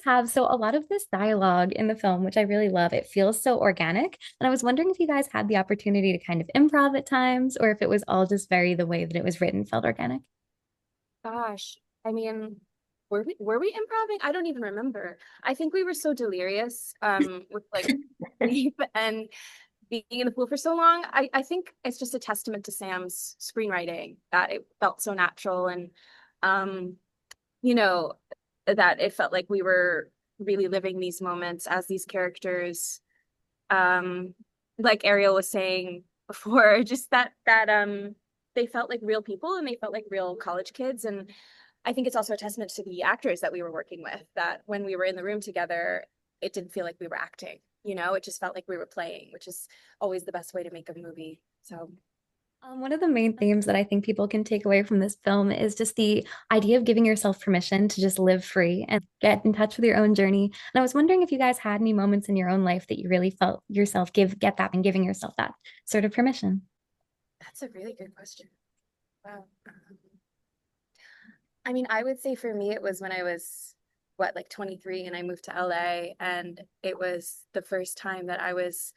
guys have, so a lot of this dialogue in the film, which I really love, it feels so organic. And I was wondering if you guys had the opportunity to kind of improv at times, or if it was all just very the way that it was written felt organic. Gosh, I mean, were we improving? I don't even remember. I think we were so delirious with like sleep and being in the pool for so long. I think it's just a testament to Sam's screenwriting that it felt so natural and um you know that it felt like we were really living these moments as these characters. Um like Ariel was saying before, just that they felt like real people and they felt like real college kids. And I think it's also a testament to the actors that we were working with, that when we were in the room together, it didn't feel like we were acting, it just felt like we were playing, which is always the best way to make a movie. So, One of the main themes that I think people can take away from this film is just the idea of giving yourself permission to just live free and get in touch with your own journey. And I was wondering if you guys had any moments in your own life that you really felt yourself get that and giving yourself that sort of permission. that's a really good question. Wow. I mean, I would say for me, it was when I was, what, like 23 and I moved to LA. And it was the first time that I was,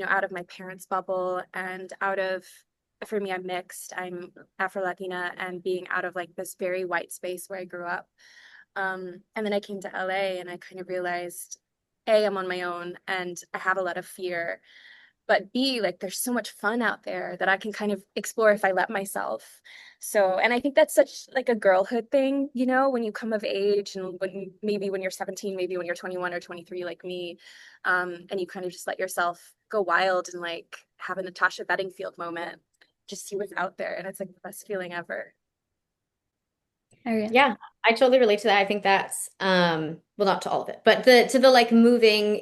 out of my parents' bubble and for me, I'm mixed. I'm Afro-Latina and being out of like this very white space where I grew up. And then I came to LA and I kind of realized, A, I'm on my own and I have a lot of fear, but B, like there's so much fun out there that I can kind of explore if I let myself. So, and I think that's such like a girlhood thing, when you come of age and when you're 17, maybe when you're 21 or 23 like me, and you kind of just let yourself go wild and like have a Natasha Bedingfield moment, just see what's out there. And it's like the best feeling ever. Ariel. Yeah, I totally relate to that. I think that's well, not to all of it, but the like moving,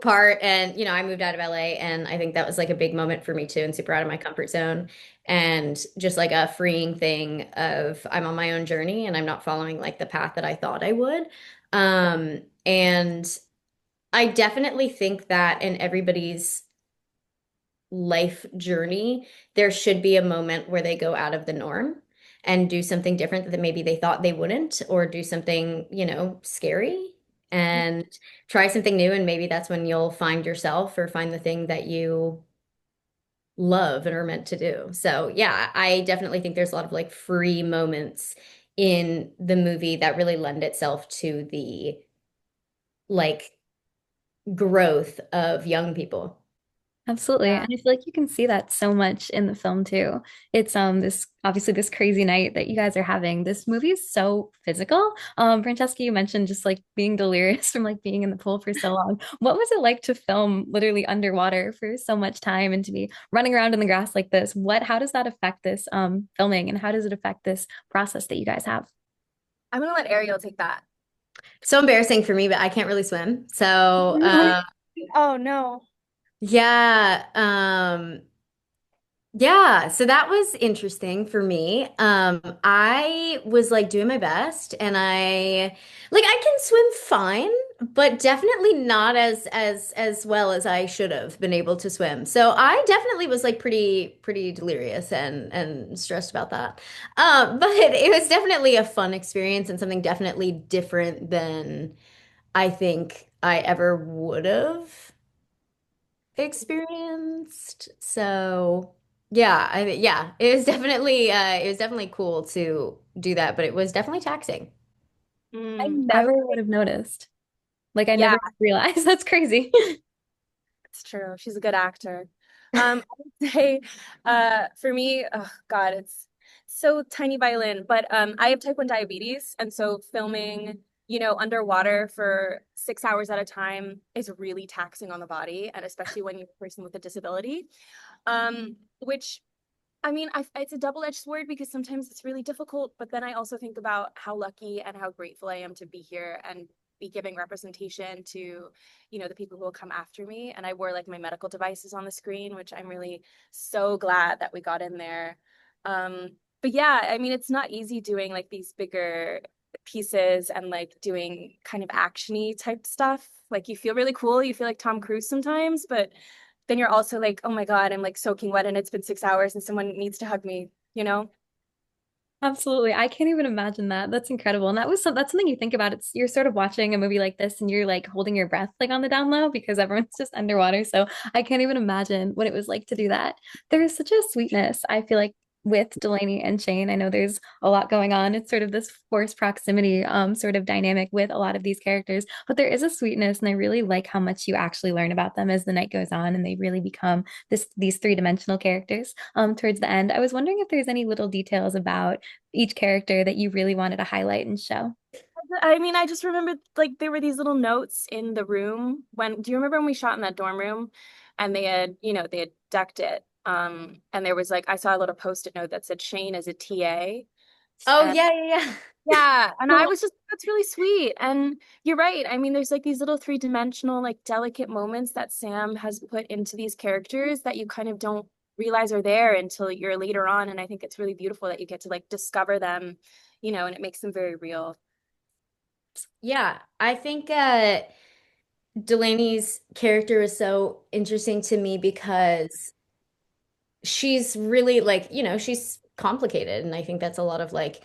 part. And I moved out of LA, and I think that was like a big moment for me too, and super out of my comfort zone, and just like a freeing thing of I'm on my own journey and I'm not following like the path that I thought I would. And I definitely think that in everybody's life journey, there should be a moment where they go out of the norm and do something different that maybe they thought they wouldn't, or do something, scary and try something new. And maybe that's when you'll find yourself or find the thing that you love and are meant to do. So, yeah, I definitely think there's a lot of like free moments in the movie that really lend itself to the like growth of young people. Absolutely. And Yeah. I feel like you can see that so much in the film too. It's this obviously this crazy night that you guys are having. This movie is so physical. Francesca, you mentioned just like being delirious from like being in the pool for so long. What was it like to film literally underwater for so much time and to be running around in the grass like this? How does that affect this filming, and how does it affect this process that you guys have? I'm gonna let Ariel take that. So embarrassing for me, but I can't really swim. So, Really? Oh no. yeah, yeah, so that was interesting for me. I was like doing my best, and I can swim fine, but definitely not as well as I should have been able to swim. So I definitely was like pretty delirious and stressed about that. But it was definitely a fun experience and something definitely different than I think I ever would have experienced. So yeah, it was definitely cool to do that, but it was definitely taxing. I I never would would say, have noticed. Like I yeah, never realized. That's crazy. it's true. She's a good actor. I would say, for me, oh God, it's so tiny violin, but I have type 1 diabetes, and so filming, underwater for 6 hours at a time is really taxing on the body, and especially when you're a person with a disability. Which I mean, it's a double-edged sword because sometimes it's really difficult, but then I also think about how lucky and how grateful I am to be here and be giving representation to, the people who will come after me. And I wore like my medical devices on the screen, which I'm really so glad that we got in there. Um, but yeah, I mean, it's not easy doing like these bigger pieces and like doing kind of actiony type stuff. Like you feel really cool, you feel like Tom Cruise sometimes, but then you're also like, oh my God, I'm like soaking wet and it's been 6 hours and someone needs to hug me, you know? Absolutely. I can't even imagine that. That's incredible. And that's something you think about. It's you're sort of watching a movie like this and you're like holding your breath like on the down low because everyone's just underwater. So I can't even imagine what it was like to do that. There is such a sweetness, I feel like, with Delaney and Shane. I know there's a lot going on. It's sort of this forced proximity sort of dynamic with a lot of these characters, but there is a sweetness and I really like how much you actually learn about them as the night goes on and they really become these three-dimensional characters towards the end. I was wondering if there's any little details about each character that you really wanted to highlight and show. I mean, I just remember like there were these little notes in the room when, do you remember when we shot in that dorm room and they had, they had decked it. And there was like I saw a little post-it note that said Shane is a TA. Oh And yeah, yeah, yeah, and yeah. I was just that's really sweet. And you're right. I mean, there's like these little three-dimensional, like delicate moments that Sam has put into these characters that you kind of don't realize are there until you're later on. And I think it's really beautiful that you get to like discover them, and it makes them very real. Yeah, I think Delaney's character is so interesting to me because she's really like, she's complicated. And I think that's a lot of like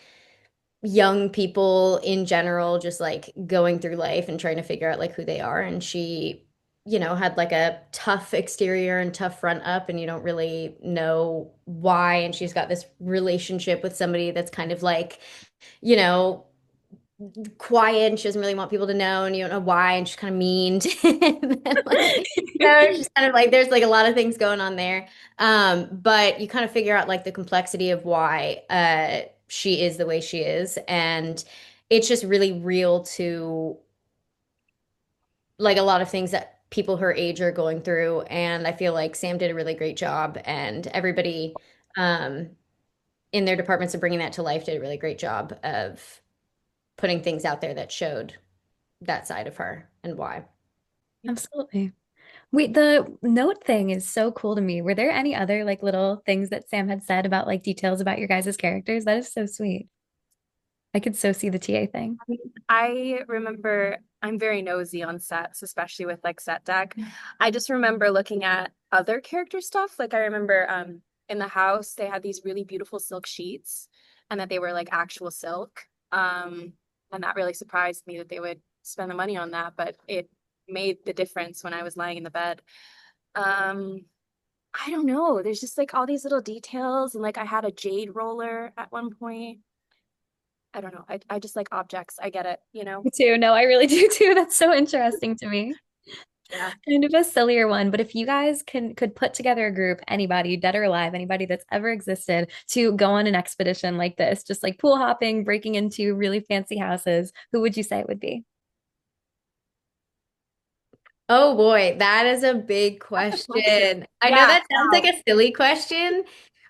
young people in general, just like going through life and trying to figure out like who they are. And she, had like a tough exterior and tough front up, and you don't really know why. And she's got this relationship with somebody that's kind of like, you know, quiet and she doesn't really want people to know and you don't know why and she's kind of mean to him. And, like, she's kind of like there's like a lot of things going on there. But you kind of figure out like the complexity of why she is the way she is. And it's just really real to like a lot of things that people her age are going through. And I feel like Sam did a really great job and everybody um in their departments of bringing that to life did a really great job of putting things out there that showed that side of her and why. Absolutely. Wait, the note thing is so cool to me. Were there any other like little things that Sam had said about like details about your guys' characters? That is so sweet. I could so see the TA thing. I remember I'm very nosy on sets, especially with like set deck. I just remember looking at other character stuff. Like I remember in the house they had these really beautiful silk sheets and that they were like actual silk. And that really surprised me that they would spend the money on that, but it made the difference when I was lying in the bed. Um, I don't know. There's just like all these little details and like I had a jade roller at one point. I don't know. I just like objects. I get it. Me too. No, I really do too. That's so interesting to me. Yeah. Kind of a sillier one, but if you guys could put together a group, anybody, dead or alive, anybody that's ever existed, to go on an expedition like this, just like pool hopping, breaking into really fancy houses, who would you say it would be? Oh boy, that is a big That's a question. question. I know Yeah. that sounds like a silly question,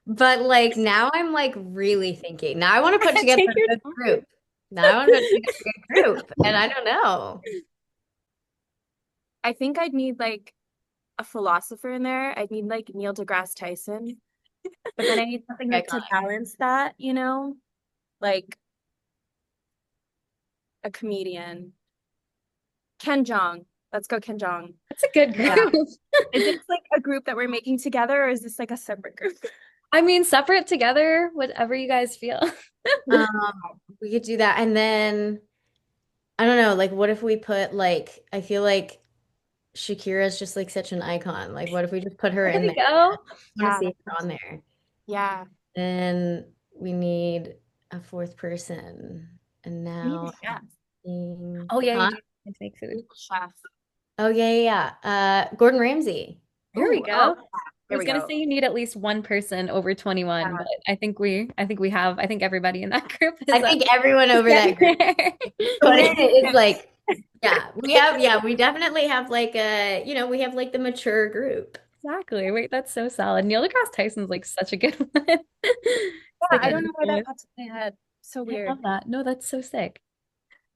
but like now I'm like really thinking. Now I want to put together Take your a good time. group. Now I want to put together a good group, and I don't know. I think I'd need like a philosopher in there. I'd need like Neil deGrasse Tyson, but then I need something like to Iconic. balance that, like a comedian. Ken Jeong. Let's go, Ken Jeong. That's a good Yeah. group. Is this like a group that we're making together, or is this like a separate group? I mean, separate together, whatever you guys feel. We could do that, and then I don't know. Like, what if we put like? I feel like Shakira's just like such an icon. Like, what if we just put her There in we there? go. I want to Yeah. see her on there. Yeah. Then we need a fourth person. And We need a now chef. Oh yeah, you huh? do need to make We food. need a chef. Oh yeah. Gordon Ramsay. There we Oh, oh, go. I there was we gonna go. say you need at least one person over 21, Yeah. but I think everybody in that group I think everyone is over that getting group there. but it is like yeah, we definitely have like we have like the mature group. Exactly. Wait, that's so solid. Neil deGrasse Tyson's like such a good one. It's Yeah, like I don't know why that endless. popped in my head. So I weird. love that. No, that's so sick.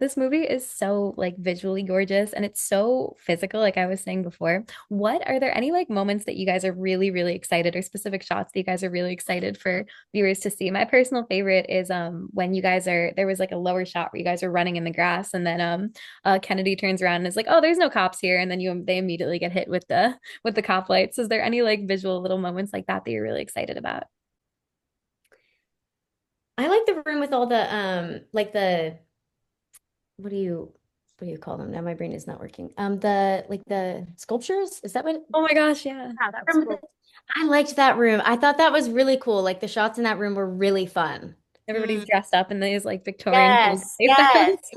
This movie is so like visually gorgeous and it's so physical, like I was saying before. What are there any like moments that you guys are really, really excited or specific shots that you guys are really excited for viewers to see? My personal favorite is when you guys are there was like a lower shot where you guys are running in the grass and then Kennedy turns around and is like, "Oh, there's no cops here." And then they immediately get hit with the cop lights. Is there any like visual little moments like that that you're really excited about? I like the room with all the like the what do you what do you call them? Now my brain is not working. The like the sculptures, is that what Oh my gosh, yeah. Yeah, that was cool. I liked that room. I thought that was really cool. Like the shots in that room were really fun. Everybody's Mm, dressed up in these like Victorian clothes Yes, they yes, found. yes.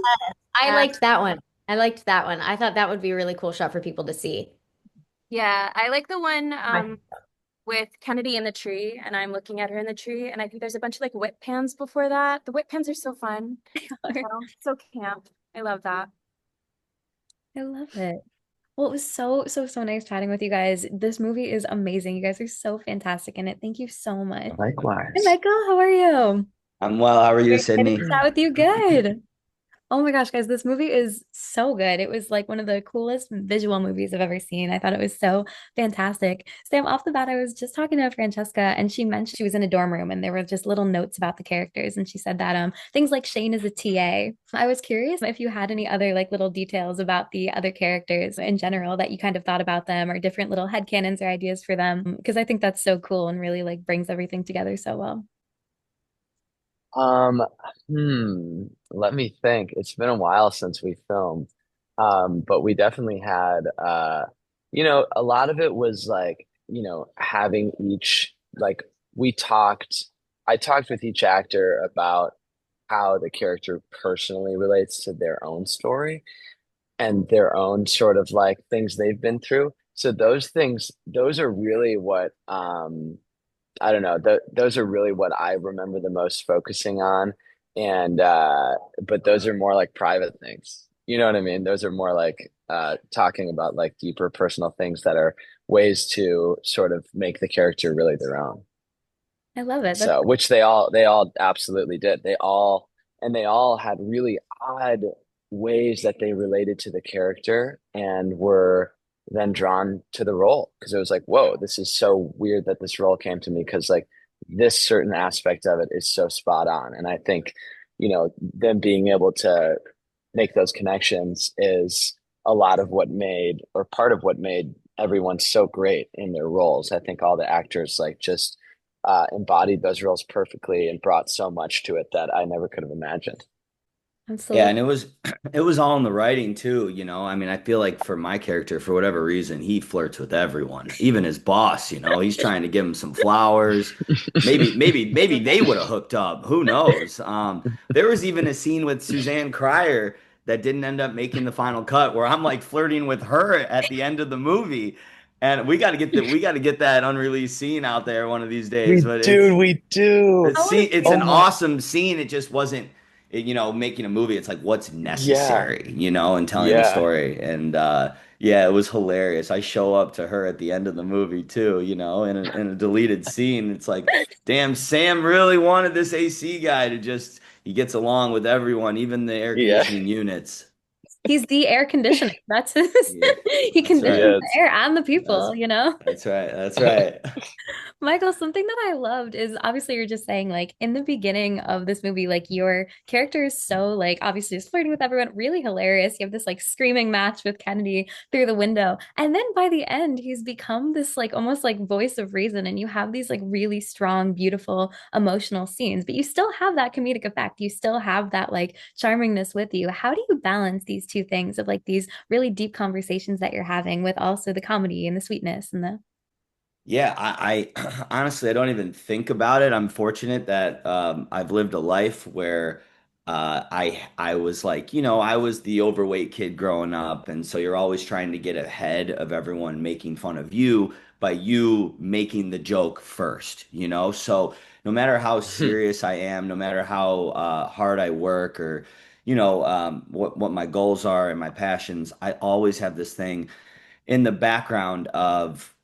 I yeah. liked that one. I liked that one. I thought that would be a really cool shot for people to see. Yeah, I like the one My with Kennedy in the tree, and I'm looking at her in the tree, and I think there's a bunch of like whip pans before that. The whip pans are so fun. So camp. I love that. I love it. Well, it was so nice chatting with you guys. This movie is amazing. You guys are so fantastic in it. Thank you so much. Hey, Likewise. Michael, how are you? I'm well. How are you, Very excited Sydney? to chat with you. Good. Oh my gosh, guys, this movie is so good. It was like one of the coolest visual movies I've ever seen. I thought it was so fantastic. Sam, off the bat, I was just talking to Francesca and she mentioned she was in a dorm room and there were just little notes about the characters. And she said that things like Shane is a TA. I was curious if you had any other like little details about the other characters in general that you kind of thought about them or different little headcanons or ideas for them. Because I think that's so cool and really like brings everything together so well. Um, Let me think. It's been a while since we filmed. But we definitely had a lot of it was like, having each like we talked I talked with each actor about how the character personally relates to their own story and their own sort of like things they've been through. So those things, those are really what I don't know. Those are really what I remember the most focusing on. And but those are more like private things. You know what I mean? Those are more like talking about like deeper personal things that are ways to sort of make the character really their own. I love it. That's So, which they all absolutely did. They all had really odd ways that they related to the character and were then drawn to the role because it was like, whoa, this is so weird that this role came to me because like this certain aspect of it is so spot on. And I think, them being able to make those connections is a lot of what made or part of what made everyone so great in their roles. I think all the actors like just embodied those roles perfectly and brought so much to it that I never could have imagined. Yeah, absolutely. and it was all in the writing too, you know. I mean, I feel like for my character, for whatever reason, he flirts with everyone, even his boss, you know. He's trying to give him some flowers. Maybe they would have hooked up. Who knows? There was even a scene with Suzanne Cryer that didn't end up making the final cut where I'm like flirting with her at the end of the movie. And we got to get that unreleased scene out there one of these days, but We do. I want to see it's Oh an that. my, awesome scene. It just wasn't, you know, making a movie. It's like what's yeah, necessary, you know, and telling the yeah, story. And yeah, it was hilarious. I show up to her at the end of the movie too, you know, in a deleted scene. It's like, damn, Sam really wanted this AC guy to just he gets along with everyone, even the air yeah. conditioning units. He's the air conditioner. That's his, Yeah, he that's conditions right. Yeah, the air and the That's people, you know? that's right. That's right. Michael, something that I loved is obviously you're just saying like in the beginning of this movie, like your character is so like obviously just flirting with everyone, really hilarious. You have this like screaming match with Kennedy through the window. And then by the end, he's become this like almost like voice of reason. And you have these like really strong, beautiful, emotional scenes, but you still have that comedic effect. You still have that like charmingness with you. How do you balance these two things of like these really deep conversations that you're having with also the comedy and the sweetness and the Yeah, I honestly I don't even think about it. I'm fortunate that I've lived a life where I was like, you know, I was the overweight kid growing up, and so you're always trying to get ahead of everyone making fun of you by you making the joke first, you know? So no matter how serious I am, no matter how hard I work or you know what my goals are and my passions, I always have this thing in the background of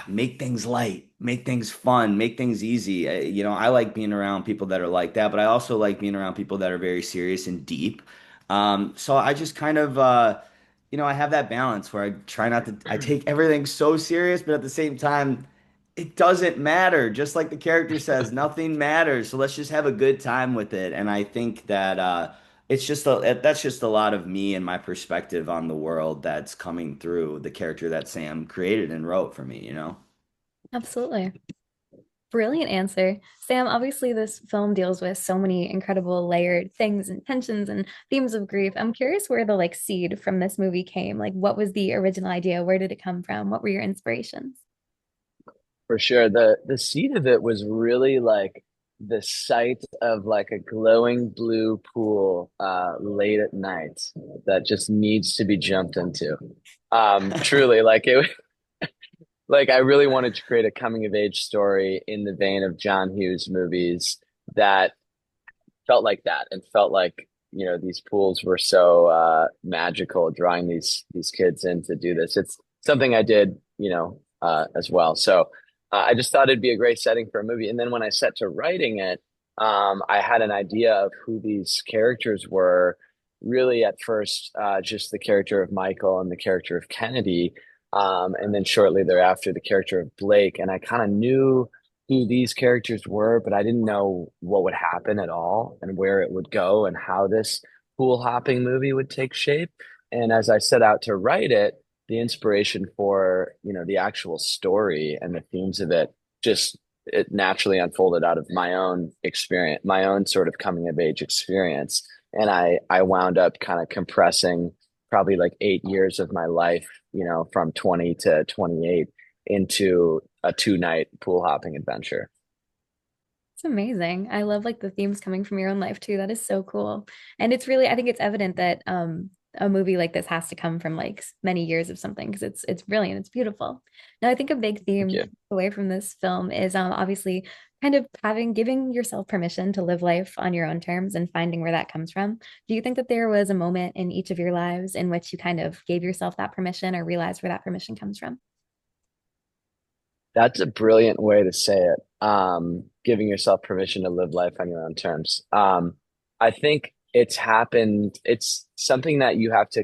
make things light, make things fun, make things easy. You know, I like being around people that are like that, but I also like being around people that are very serious and deep. So I just kind of, you know, I have that balance where I try not to, I take everything so serious, but at the same time, it doesn't matter. Just like the character says, nothing matters. So let's just have a good time with it. And I think that, it's just that's just a lot of me and my perspective on the world that's coming through the character that Sam created and wrote for me, you know? absolutely. Brilliant answer. Sam, obviously, this film deals with so many incredible layered things and tensions and themes of grief. I'm curious where the like seed from this movie came. Like, what was the original idea? Where did it come from? What were your inspirations? For sure. The seed of it was really like the sight of like a glowing blue pool late at night that just needs to be jumped into. Truly, like it like I really wanted to create a coming of age story in the vein of John Hughes movies that felt like that and felt like, you know, these pools were so magical, drawing these kids in to do this. It's something I did, you know, as well. So I just thought it'd be a great setting for a movie. And then when I set to writing it, I had an idea of who these characters were. Really, at first, just the character of Michael and the character of Kennedy, and then shortly thereafter, the character of Blake. And I kind of knew who these characters were, but I didn't know what would happen at all and where it would go and how this pool hopping movie would take shape. And as I set out to write it, the inspiration for, you know, the actual story and the themes of it just it naturally unfolded out of my own experience, my own sort of coming of age experience. And I wound up kind of compressing probably like 8 years of my life, you know, from 20 to 28 into a 2 night pool hopping adventure. It's amazing. I love like the themes coming from your own life too. That is so cool. And it's really, I think it's evident that a movie like this has to come from like many years of something because it's brilliant. It's beautiful. Now I think a big Thank theme you. away from this film is obviously kind of having giving yourself permission to live life on your own terms and finding where that comes from. Do you think that there was a moment in each of your lives in which you kind of gave yourself that permission or realized where that permission comes from? That's a brilliant way to say it. Giving yourself permission to live life on your own terms. I think it's happened. It's something that you have to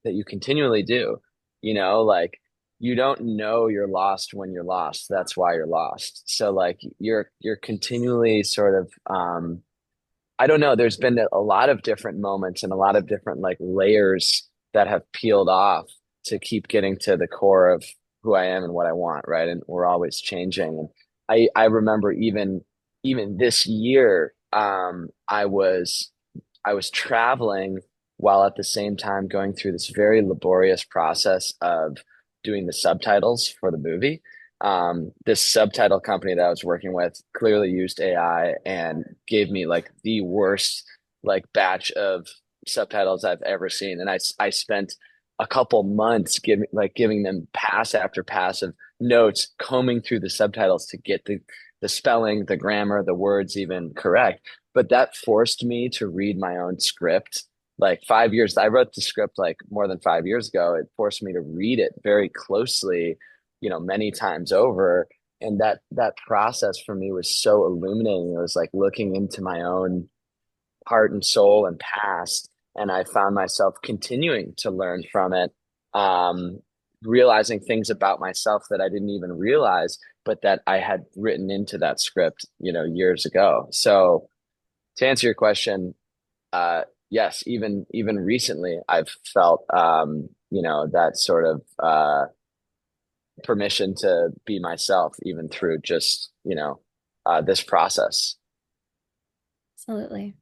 that you continually do. You know, like you don't know you're lost when you're lost. That's why you're lost. So like you're continually sort of I don't know. There's been a lot of different moments and a lot of different like layers that have peeled off to keep getting to the core of who I am and what I want, right? And we're always changing. And I remember even this year, I was traveling while at the same time going through this very laborious process of doing the subtitles for the movie. This subtitle company that I was working with clearly used AI and gave me like the worst like batch of subtitles I've ever seen. And I spent a couple months giving them pass after pass of notes, combing through the subtitles to get the spelling, the grammar, the words even correct. But that forced me to read my own script. Like 5 years, I wrote the script like more than 5 years ago. It forced me to read it very closely, you know, many times over. And that process for me was so illuminating. It was like looking into my own heart and soul and past. And I found myself continuing to learn from it, um, realizing things about myself that I didn't even realize, but that I had written into that script, you know, years ago. So to answer your question, yes, even recently, I've felt, you know, that sort of permission to be myself, even through just, you know, this process. Absolutely.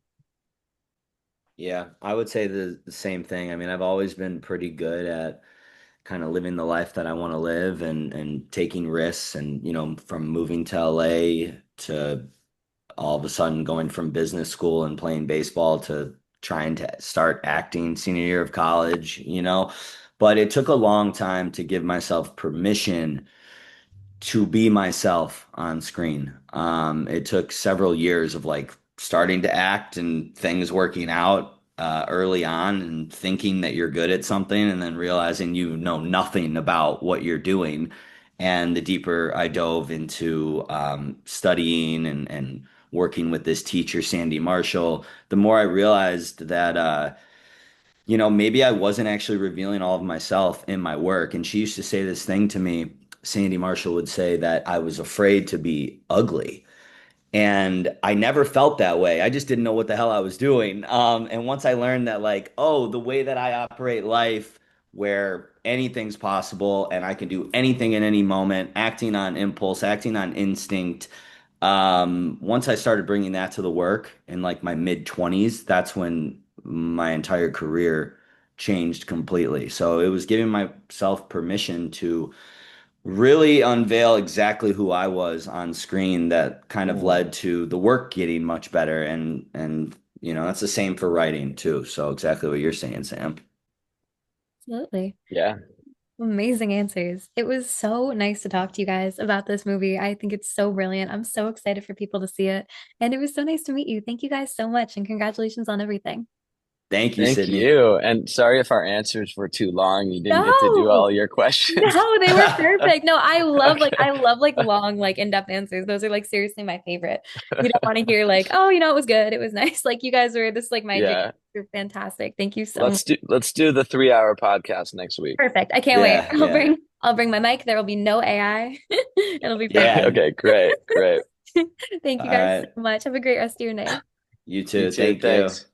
Yeah, I would say the same thing. I mean, I've always been pretty good at kind of living the life that I want to live and taking risks and, you know, from moving to LA to all of a sudden going from business school and playing baseball to trying to start acting senior year of college, you know. But it took a long time to give myself permission to be myself on screen. It took several years of like starting to act and things working out early on and thinking that you're good at something and then realizing you know nothing about what you're doing. And the deeper I dove into studying and working with this teacher, Sandy Marshall, the more I realized that you know, maybe I wasn't actually revealing all of myself in my work. And she used to say this thing to me, Sandy Marshall would say that I was afraid to be ugly. And I never felt that way. I just didn't know what the hell I was doing. And once I learned that, like, oh, the way that I operate life where anything's possible and I can do anything in any moment, acting on impulse, acting on instinct. Once I started bringing that to the work in like my mid 20s, that's when my entire career changed completely. So it was giving myself permission to really unveil exactly who I was on screen that kind of Mm. led to the work getting much better. And that's the same for writing too. So exactly what you're saying, Sam. Absolutely. Yeah. Amazing answers. It was so nice to talk to you guys about this movie. I think it's so brilliant. I'm so excited for people to see it. And it was so nice to meet you. Thank you guys so much, and congratulations on everything. Thank you, Thank Sydney. you. And sorry if our answers were too long. You didn't get to do No, all your questions. no, they were perfect. No, Okay. I love like long, like in-depth answers. Those are like seriously my favorite. You don't want to hear like, oh, it was good. It was nice. Like you guys were this is like my jam. Yeah. You're fantastic. Thank you so much. Let's do the 3 hour podcast next week. Perfect. I can't wait. Yeah, yeah, I'll bring my mic. There will be no AI. It'll be yeah. perfect. Okay, great, great. Thank All you guys so right. much. Have a great rest of your night. You You too. too. Thank you. Thanks.